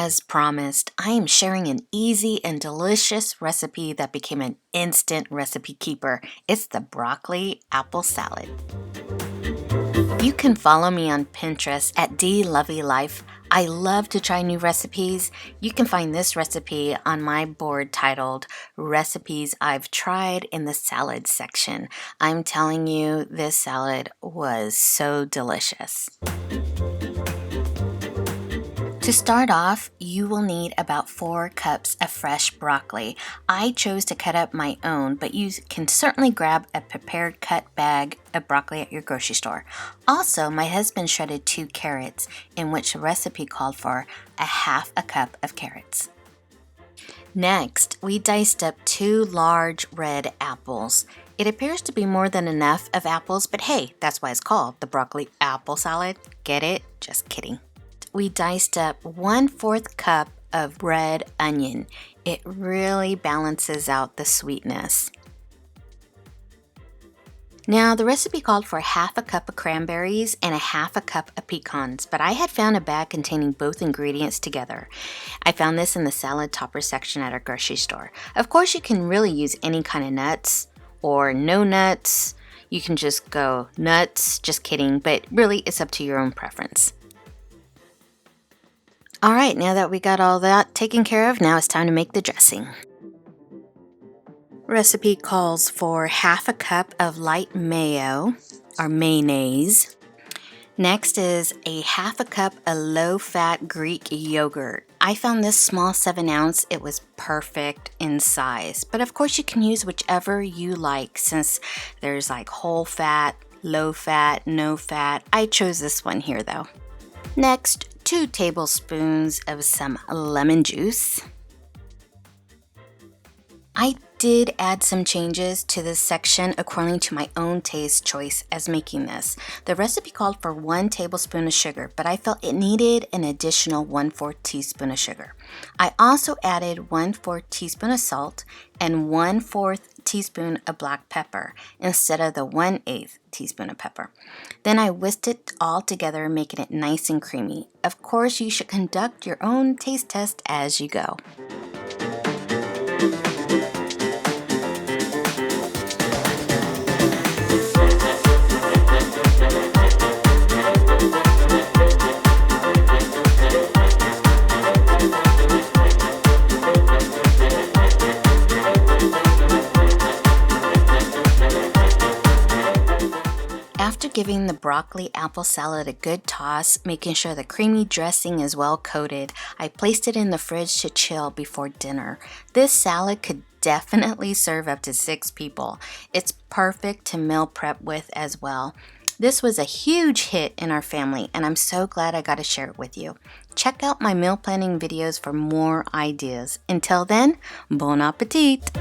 As promised, I am sharing an easy and delicious recipe that became an instant recipe keeper. It's the broccoli apple salad. You can follow me on Pinterest at Dee Lovely Life. I love to try new recipes. You can find this recipe on my board titled Recipes I've Tried in the Salad section. I'm telling you, this salad was so delicious. To start off, you will need about 4 cups of fresh broccoli. I chose to cut up my own, but you can certainly grab a prepared cut bag of broccoli at your grocery store. Also, my husband shredded 2 carrots, in which the recipe called for a half a cup of carrots. Next, we diced up 2 large red apples. It appears to be more than enough of apples, but hey, that's why it's called the broccoli apple salad. Get it? Just kidding. We diced up 1/4 cup of red onion. It really balances out the sweetness. Now, the recipe called for half a cup of cranberries and a half a cup of pecans, but I had found a bag containing both ingredients together. I found this in the salad topper section at our grocery store. Of course, you can really use any kind of nuts or no nuts. You can just go nuts, just kidding, but really it's up to your own preference. All right, now that we got all that taken care of, now it's time to make the dressing. Recipe calls for half a cup of light mayo, or mayonnaise. Next is a half a cup of low-fat Greek yogurt. I found this small 7-ounce. It was perfect in size, but of course you can use whichever you like since there's like whole fat, low fat, no fat. I chose this one here though. Next, 2 tablespoons of some lemon juice. I did add some changes to this section according to my own taste choice as making this. The recipe called for 1 tablespoon of sugar, but I felt it needed an additional 1/4 teaspoon of sugar. I also added 1/4 teaspoon of salt and 1/4 teaspoon of black pepper instead of the 1/8 teaspoon of pepper. Then I whisked it all together, making it nice and creamy. Of course, you should conduct your own taste test as you go. After giving the broccoli apple salad a good toss, making sure the creamy dressing is well coated, I placed it in the fridge to chill before dinner. This salad could definitely serve up to 6 people. It's perfect to meal prep with as well. This was a huge hit in our family, and I'm so glad I got to share it with you. Check out my meal planning videos for more ideas. Until then, bon appetit!